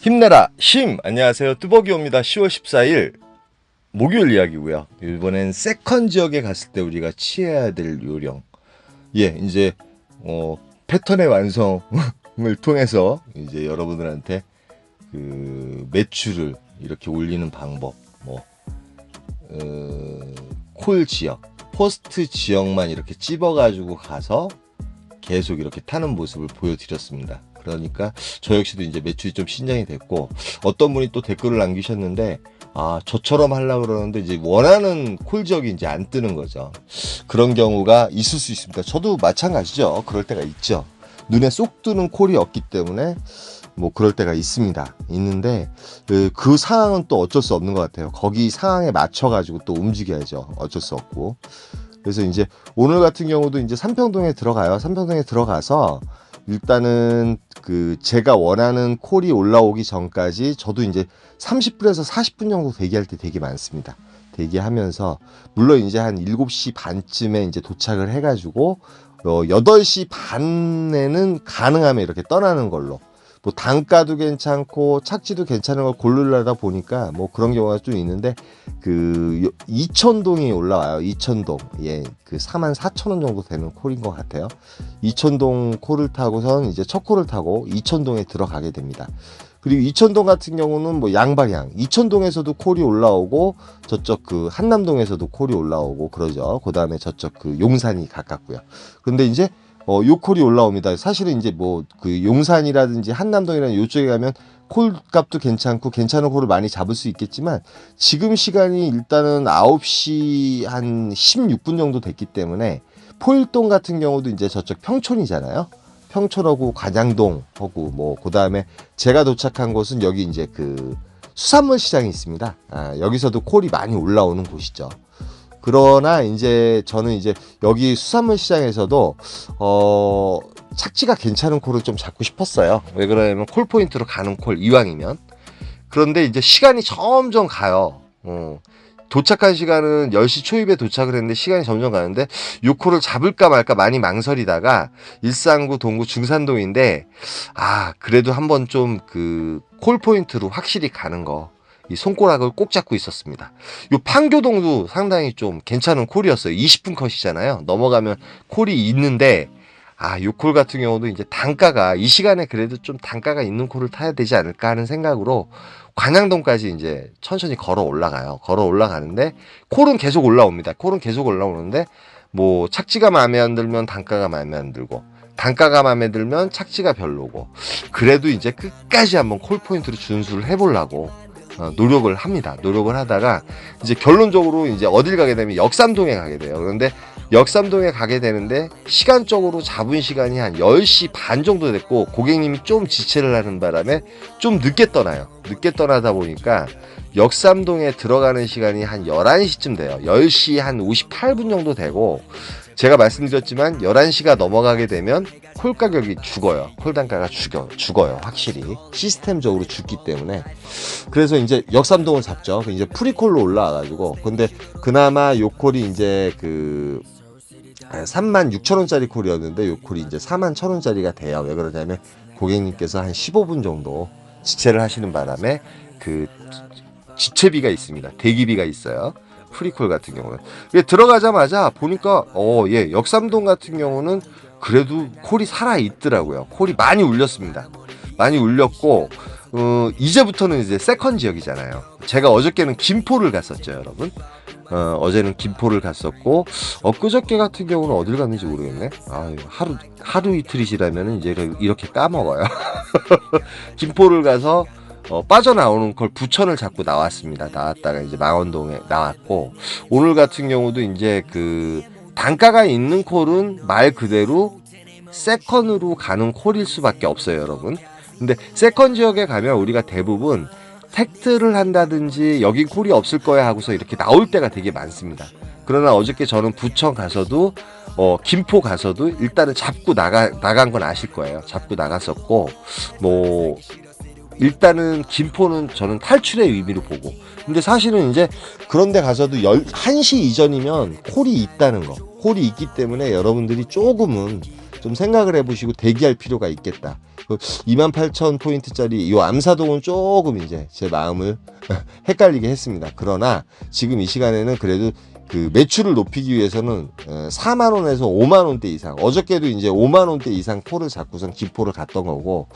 힘내라 힘! 안녕하세요, 뚜벅이옵니다. 10월 14일 목요일 이야기고요. 이번엔 세컨 지역에 갔을 때 우리가 취해야 될 요령. 이제 패턴의 완성을 통해서 이제 여러분들한테 그 매출을 이렇게 올리는 방법, 콜 지역, 포스트 지역만 이렇게 찝어가지고 가서 계속 이렇게 타는 모습을 보여드렸습니다. 그러니까 저 역시도 이제 매출이 좀 신장이 됐고, 어떤 분이 또 댓글을 남기셨는데, 저처럼 하려고 그러는데 이제 원하는 콜 지역이 이제 안 뜨는 거죠. 그런 경우가 있을 수 있습니다. 저도 마찬가지죠. 그럴 때가 있죠. 눈에 쏙 뜨는 콜이 없기 때문에 그럴 때가 있습니다. 있는데 그 상황은 또 어쩔 수 없는 것 같아요. 거기 상황에 맞춰 가지고 또 움직여야죠. 어쩔 수 없고. 그래서 이제 오늘 같은 경우도 이제 삼평동에 들어가요. 삼평동에 들어가서 일단은 제가 원하는 콜이 올라오기 전까지 저도 이제 30분에서 40분 정도 대기할 때 되게 많습니다. 대기하면서 물론 이제 한 7시 반쯤에 이제 도착을 해가지고 8시 반에는 가능하면 이렇게 떠나는 걸로, 단가도 괜찮고 착지도 괜찮은 걸 고르려다 보니까 그런 경우가 좀 있는데, 이천동이 올라와요. 이천동. 그 44,000원 정도 되는 콜인 것 같아요. 이천동 콜을 타고선 이제 첫 콜을 타고 이천동에 들어가게 됩니다. 그리고 이천동 같은 경우는 양방향, 이천동에서도 콜이 올라오고 저쪽 한남동에서도 콜이 올라오고 그러죠. 그 다음에 저쪽 용산이 가깝고요. 근데 이제 요 콜이 올라옵니다. 사실은 이제 용산이라든지 한남동이라는 요쪽에 가면 콜 값도 괜찮고 괜찮은 콜을 많이 잡을 수 있겠지만, 지금 시간이 일단은 9시 한 16분 정도 됐기 때문에 포일동 같은 경우도 이제 저쪽 평촌이잖아요. 평촌하고 관양동하고 그 다음에 제가 도착한 곳은 여기 이제 수산물 시장이 있습니다. 여기서도 콜이 많이 올라오는 곳이죠. 그러나 이제 저는 이제 여기 수산물 시장에서도 착지가 괜찮은 콜을 좀 잡고 싶었어요. 왜 그러냐면 콜 포인트로 가는 콜 이왕이면. 그런데 이제 시간이 점점 가요. 도착한 시간은 10시 초입에 도착을 했는데 시간이 점점 가는데 요 콜을 잡을까 말까 많이 망설이다가 일산구, 동구, 중산동인데 그래도 한번 좀 콜 포인트로 확실히 가는 거, 이 손가락을 꼭 잡고 있었습니다. 요 판교동도 상당히 좀 괜찮은 콜이었어요. 20분 컷이잖아요. 넘어가면 콜이 있는데, 요 콜 같은 경우도 이제 단가가, 이 시간에 그래도 좀 단가가 있는 콜을 타야 되지 않을까 하는 생각으로 관양동까지 이제 천천히 걸어 올라가요. 걸어 올라가는데 콜은 계속 올라옵니다. 콜은 계속 올라오는데 착지가 마음에 안 들면 단가가 마음에 안 들고, 단가가 마음에 들면 착지가 별로고, 그래도 이제 끝까지 한번 콜 포인트로 준수를 해보려고 노력을 합니다. 노력을 하다가 이제 결론적으로 이제 어딜 가게 되면 역삼동에 가게 돼요. 그런데 역삼동에 가게 되는데 시간적으로 잡은 시간이 한 10시 반 정도 됐고, 고객님이 좀 지체를 하는 바람에 좀 늦게 떠나요. 늦게 떠나다 보니까 역삼동에 들어가는 시간이 한 11시쯤 돼요. 10시 한 58분 정도 되고, 제가 말씀드렸지만 11시가 넘어가게 되면 콜 가격이 죽어요. 콜 단가가 죽어요. 확실히 시스템적으로 죽기 때문에. 그래서 이제 역삼동을 잡죠. 이제 프리콜로 올라와가지고, 근데 그나마 요 콜이 이제 36,000원짜리 콜이었는데 요 콜이 이제 41,000원짜리가 돼요. 왜 그러냐면 고객님께서 한 15분 정도 지체를 하시는 바람에 지체비가 있습니다. 대기비가 있어요. 프리콜 같은 경우는. 들어가자마자 보니까 역삼동 같은 경우는 그래도 콜이 살아 있더라고요. 콜이 많이 울렸습니다. 많이 울렸고, 이제부터는 이제 세컨 지역이잖아요. 제가 어저께는 김포를 갔었죠, 여러분. 어제는 김포를 갔었고, 엊그저께 같은 경우는 어딜 갔는지 모르겠네. 하루 이틀이 지나면 이제 이렇게 까먹어요. 김포를 가서 빠져나오는 걸 부천을 잡고 나왔습니다. 나왔다가 이제 망원동에 나왔고, 오늘 같은 경우도 이제 단가가 있는 콜은 말 그대로 세컨으로 가는 콜일 수밖에 없어요, 여러분. 근데 세컨 지역에 가면 우리가 대부분 택트를 한다든지 여긴 콜이 없을 거야 하고서 이렇게 나올 때가 되게 많습니다. 그러나 어저께 저는 부천 가서도 김포 가서도 일단은 잡고 나간 건 아실 거예요. 잡고 나갔었고, 일단은 김포는 저는 탈출의 의미로 보고, 근데 사실은 이제 그런데 가서도 1시 이전이면 콜이 있다는 거, 콜이 있기 때문에 여러분들이 조금은 좀 생각을 해보시고 대기할 필요가 있겠다. 28,000포인트짜리 이 암사동은 조금 이제 제 마음을 헷갈리게 했습니다. 그러나 지금 이 시간에는 그래도 그 매출을 높이기 위해서는 4만 원에서 5만 원대 이상, 어저께도 이제 5만 원대 이상 콜을 잡고선 기포를 갔던 거고,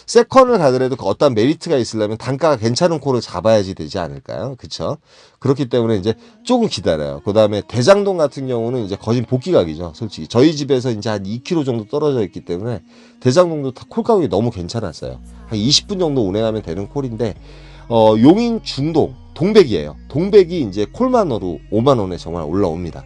세컨을 가더라도 어떤 메리트가 있으려면 단가가 괜찮은 콜을 잡아야지 되지 않을까요? 그쵸? 그렇기 때문에 이제 조금 기다려요. 그 다음에 대장동 같은 경우는 이제 거진 복귀각이죠. 솔직히 저희 집에서 이제 한 2km 정도 떨어져 있기 때문에 대장동도 콜 가격이 너무 괜찮았어요. 한 20분 정도 운행하면 되는 콜인데, 용인 중동 동백이에요. 동백이 이제 콜만으로 5만 원에 정말 올라옵니다.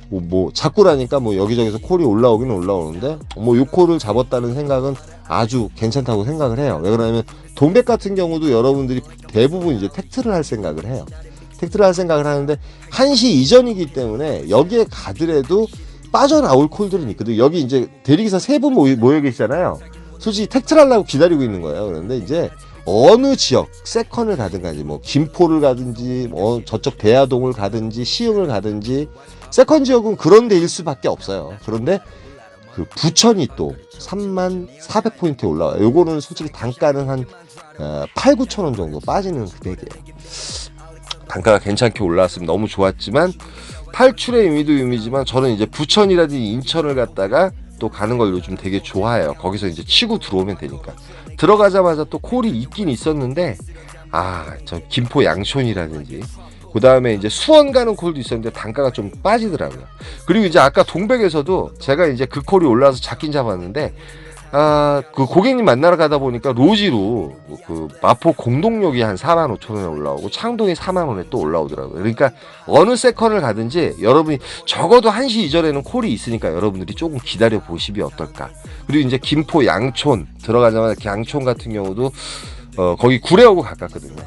뭐 자꾸라니까 뭐 여기저기서 콜이 올라오기는 올라오는데 뭐 요 콜을 잡았다는 생각은 아주 괜찮다고 생각을 해요. 왜 그러냐면 동백 같은 경우도 여러분들이 대부분 이제 택트를 할 생각을 해요. 택트를 할 생각을 하는데 1시 이전이기 때문에 여기에 가더라도 빠져나올 콜들은 있거든요. 여기 이제 대리기사 3분 모여 계시잖아요. 솔직히 택트를 하려고 기다리고 있는 거예요. 그런데 이제 어느 지역 세컨을 가든가 뭐 김포를 가든지 뭐 저쪽 대하동을 가든지 시흥을 가든지 세컨 지역은 그런 데일 수밖에 없어요. 그런데 그 부천이 또 34,000포인트에 올라와요. 요거는 솔직히 단가는 한 8, 9천 원 정도 빠지는 금액이에요. 단가가 괜찮게 올라왔으면 너무 좋았지만 탈출의 의미도 의미지만 저는 이제 부천이라든지 인천을 갔다가 또 가는 걸 요즘 되게 좋아해요. 거기서 이제 치고 들어오면 되니까. 들어가자마자 또 콜이 있긴 있었는데 저 김포 양촌이라든지 그 다음에 이제 수원 가는 콜도 있었는데 단가가 좀 빠지더라고요. 그리고 이제 아까 동백에서도 제가 이제 그 콜이 올라와서 잡긴 잡았는데 그 고객님 만나러 가다 보니까 로지로 그 마포 공동역이 한 4만 5천 원에 올라오고 창동이 4만 원에 또 올라오더라고요. 그러니까 어느 세컨을 가든지 여러분이 적어도 1시 이전에는 콜이 있으니까 여러분들이 조금 기다려 보시면 어떨까. 그리고 이제 김포 양촌 들어가자마자 양촌 같은 경우도 거기 구례하고 가깝거든요.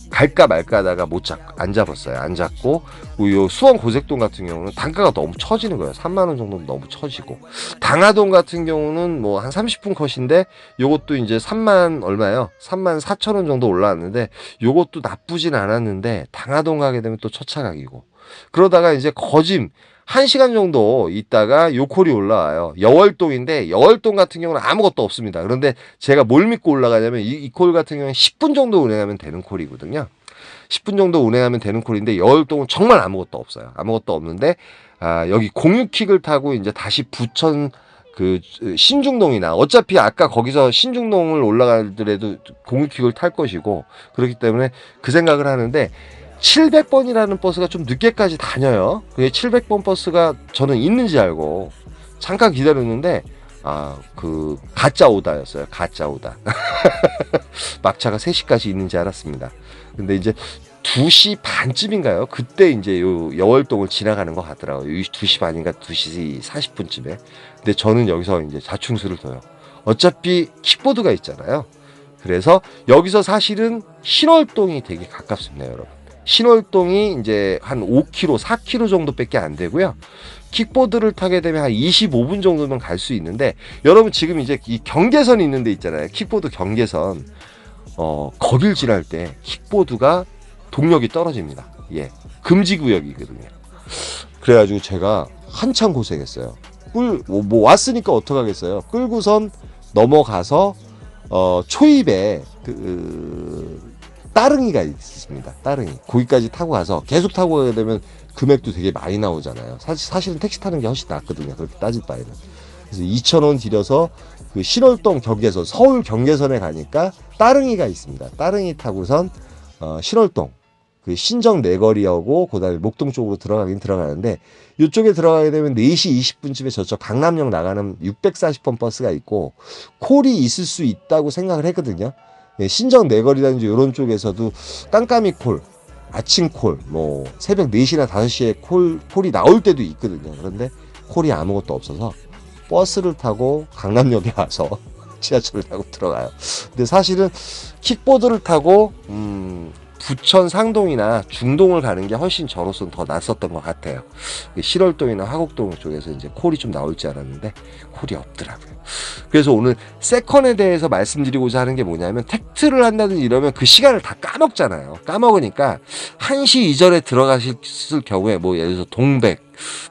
갈까 말까 하다가 안 잡았어요. 안 잡고, 요 수원 고색동 같은 경우는 단가가 너무 처지는 거예요. 3만원 정도는 너무 처지고. 당하동 같은 경우는 뭐 한 30분 컷인데, 요것도 이제 3만 얼마요? 3만 4천 원 정도 올라왔는데, 요것도 나쁘진 않았는데, 당하동 가게 되면 또 처차각이고. 그러다가 이제 거짐, 1시간 정도 있다가 요 콜이 올라와요. 여월동인데 여월동 같은 경우는 아무것도 없습니다. 그런데 제가 뭘 믿고 올라가냐면 이 콜 같은 경우는 10분 정도 운행하면 되는 콜이거든요. 10분 정도 운행하면 되는 콜인데 여월동은 정말 아무것도 없어요. 아무것도 없는데 여기 공유킥을 타고 이제 다시 부천 그 신중동이나 어차피 아까 거기서 신중동을 올라가더라도 공유킥을 탈 것이고 그렇기 때문에 그 생각을 하는데 700번이라는 버스가 좀 늦게까지 다녀요. 그게 700번 버스가 저는 있는지 알고 잠깐 기다렸는데 그 가짜 오다였어요. 가짜 오다. 막차가 3시까지 있는지 알았습니다. 근데 이제 2시 반쯤인가요? 그때 이제 요 여월동을 지나가는 것 같더라고요. 2시 반인가 2시 40분쯤에. 근데 저는 여기서 이제 자충수를 둬요. 어차피 킥보드가 있잖아요. 그래서 여기서 사실은 신월동이 되게 가깝습니다, 여러분. 신월동이 이제 한 5km, 4km 정도밖에 안 되고요. 킥보드를 타게 되면 한 25분 정도면 갈 수 있는데 여러분 지금 이제 이 경계선이 있는 데 있잖아요. 킥보드 경계선. 거길 지날 때 킥보드가 동력이 떨어집니다. 예. 금지 구역이거든요. 그래가지고 제가 한참 고생했어요. 뭐 왔으니까 어떡하겠어요. 끌고선 넘어가서 초입에 따릉이가 있습니다. 따릉이. 거기까지 타고 가서 계속 타고 가게 되면 금액도 되게 많이 나오잖아요. 사실은 택시 타는 게 훨씬 낫거든요. 그렇게 따질 바에는. 그래서 2,000원 들여서 그 신월동 경계선, 서울 경계선에 가니까 따릉이가 있습니다. 따릉이 타고선 신월동, 그 신정 내거리하고 그다음에 목동 쪽으로 들어가긴 들어가는데 이쪽에 들어가게 되면 4시 20분쯤에 저쪽 강남역 나가는 640번 버스가 있고 콜이 있을 수 있다고 생각을 했거든요. 신정 내거리라든지 이런 쪽에서도 깜깜이 콜, 아침 콜, 뭐 새벽 4시나 5시에 콜이 나올 때도 있거든요. 그런데 콜이 아무것도 없어서 버스를 타고 강남역에 와서 지하철을 타고 들어가요. 근데 사실은 킥보드를 타고 부천 상동이나 중동을 가는 게 훨씬 저로서는 더 낫었던 것 같아요. 실월동이나 화곡동 쪽에서 이제 콜이 좀 나올지 알았는데 콜이 없더라고요. 그래서 오늘 세컨에 대해서 말씀드리고자 하는 게 뭐냐면 택트를 한다든지 이러면 그 시간을 다 까먹잖아요. 까먹으니까 1시 이전에 들어가실 경우에 뭐 예를 들어서 동백,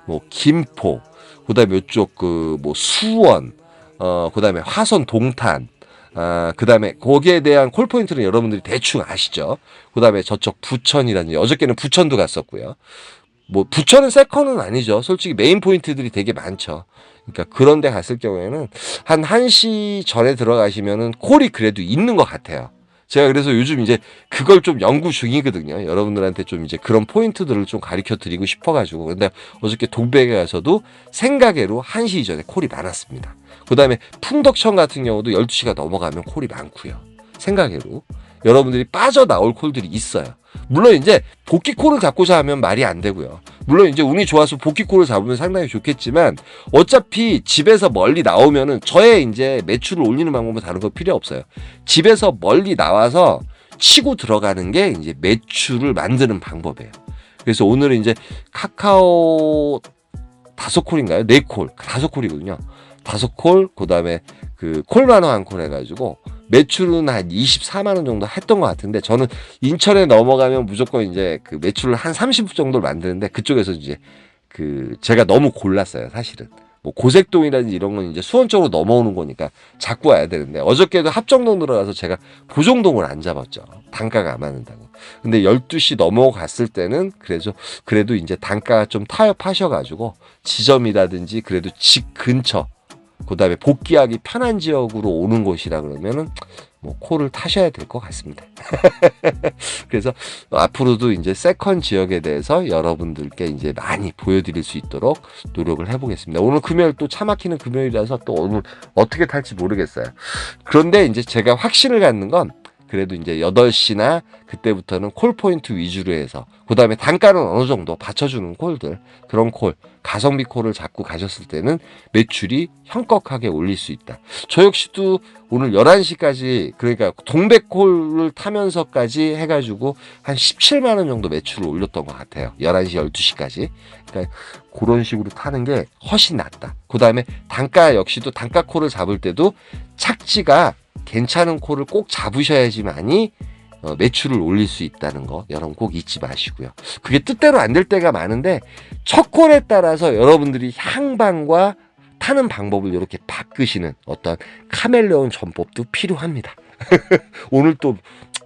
뭐 김포, 그다음에 이쪽 뭐 수원, 그다음에 화선 동탄, 그다음에 거기에 대한 콜 포인트는 여러분들이 대충 아시죠? 그다음에 저쪽 부천이라든지 어저께는 부천도 갔었고요. 뭐 부천은 세컨은 아니죠. 솔직히 메인 포인트들이 되게 많죠. 그러니까 그런 데 갔을 경우에는 한 1시 전에 들어가시면은 콜이 그래도 있는 것 같아요. 제가 그래서 요즘 이제 그걸 좀 연구 중이거든요. 여러분들한테 좀 이제 그런 포인트들을 좀 가르쳐 드리고 싶어가지고. 근데 어저께 동백에 가서도 생가게로 1시 이전에 콜이 많았습니다. 그 다음에 풍덕천 같은 경우도 12시가 넘어가면 콜이 많고요. 생가게로. 여러분들이 빠져나올 콜들이 있어요. 물론 이제 복귀콜을 잡고자 하면 말이 안 되고요. 물론 이제 운이 좋아서 복귀콜을 잡으면 상당히 좋겠지만 어차피 집에서 멀리 나오면은 저의 이제 매출을 올리는 방법은 다른 거 필요 없어요. 집에서 멀리 나와서 치고 들어가는 게 이제 매출을 만드는 방법이에요. 그래서 오늘은 이제 카카오 5콜인가요? 4콜, 5콜이거든요. 5콜, 그 다음에 그 콜만호 한 콜 해가지고 매출은 한 24만 원 정도 했던 것 같은데 저는 인천에 넘어가면 무조건 이제 그 매출을 한 30 정도를 만드는데 그쪽에서 이제 그 제가 너무 골랐어요, 사실은. 뭐 고색동이라든지 이런 건 이제 수원 쪽으로 넘어오는 거니까 잡고 와야 되는데 어저께도 합정동 들어가서 제가 보정동을 안 잡았죠. 단가가 안 맞는다고. 근데 12시 넘어갔을 때는 그래도 이제 단가가 좀 타협하셔가지고 지점이라든지 그래도 집 근처 그 다음에 복귀하기 편한 지역으로 오는 곳이라 그러면은 뭐 콜을 타셔야 될 것 같습니다. 그래서 앞으로도 이제 세컨 지역에 대해서 여러분들께 이제 많이 보여드릴 수 있도록 노력을 해보겠습니다. 오늘 금요일 또 차 막히는 금요일이라서 또 오늘 어떻게 탈지 모르겠어요. 그런데 이제 제가 확신을 갖는 건 그래도 이제 8시나 그때부터는 콜 포인트 위주로 해서 그 다음에 단가는 어느 정도 받쳐주는 콜들 그런 콜 가성비 콜을 잡고 가셨을 때는 매출이 형격하게 올릴 수 있다. 저 역시도 오늘 11시까지 그러니까 동백콜을 타면서까지 해가지고 한 17만 원 정도 매출을 올렸던 것 같아요. 11시 12시까지. 그러니까 그런 식으로 타는 게 훨씬 낫다. 그 다음에 단가 역시도 단가 콜을 잡을 때도 착지가 괜찮은 콜을 꼭 잡으셔야지만이 매출을 올릴 수 있다는 거 여러분 꼭 잊지 마시고요. 그게 뜻대로 안 될 때가 많은데 첫 콜에 따라서 여러분들이 향방과 타는 방법을 이렇게 바꾸시는 어떤 카멜레온 전법도 필요합니다. 오늘 또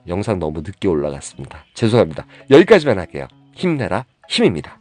영상 너무 늦게 올라갔습니다. 죄송합니다. 여기까지만 할게요. 힘내라 힘입니다.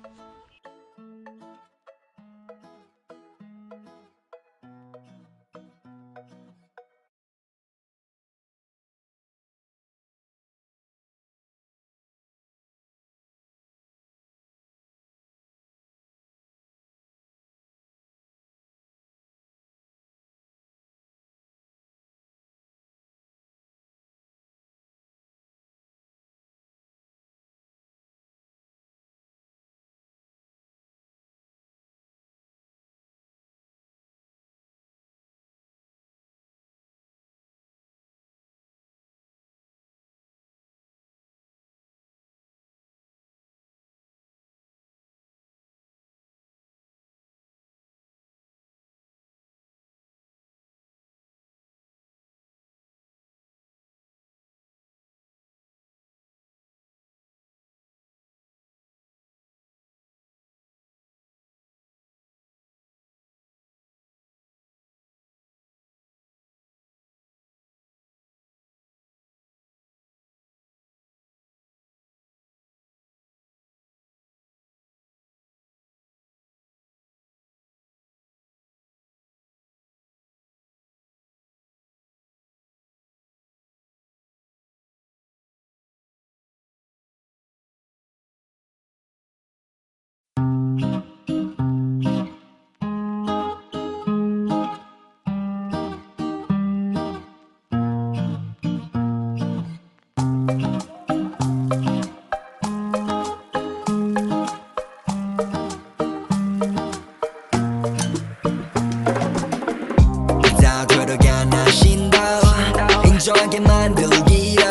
인정하게 만들기로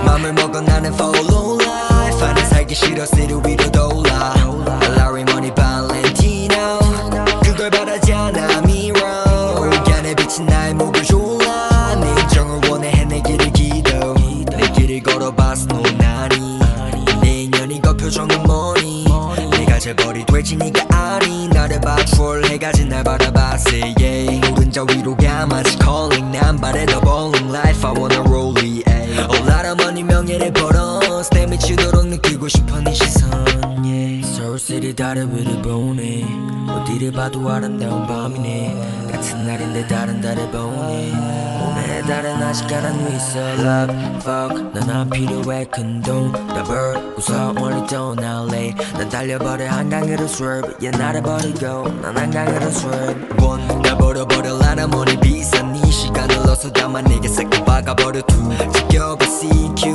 맘을 먹어 나는 follow life 아는 살기 싫어 city 위로 돌아 Larry Money Valentino 그걸 바라지 않아 mirror 안에 비친 나의 목을 졸라 내 인정을 원해 해내기를 기도 내 길을 걸어봤어 넌 아니 내 인연이 그 표정은 뭐니 내가 제발 말해버리 될지 네가 아니 나를 봐 troll해가지 날 바라봤어 yeah. 오른쪽 위로 감아지 calling 난 바래 더 bowling life I wanna roll it all out of money 명예를 벌어 내 미치도록 느끼고 싶어 네 시선 yeah. 서울시리 다른 위를 보네 어디를 봐도 아름다운 밤이네 같은 날인데 다른 달을 보네 오늘의 달은 아직 가라앉아 있어 Love, fuck 넌 안 필요해 큰돈 더블 웃어 멀리 떠날래 난 달려버려 한강으로 swerve yeah 나를 버리고 난 한강으로 swerve One 날 버려버려 나는 머리 비싼 네 시간을 넣어서 담아 내게 싹다 박아버려 Two 지켜봐 CQ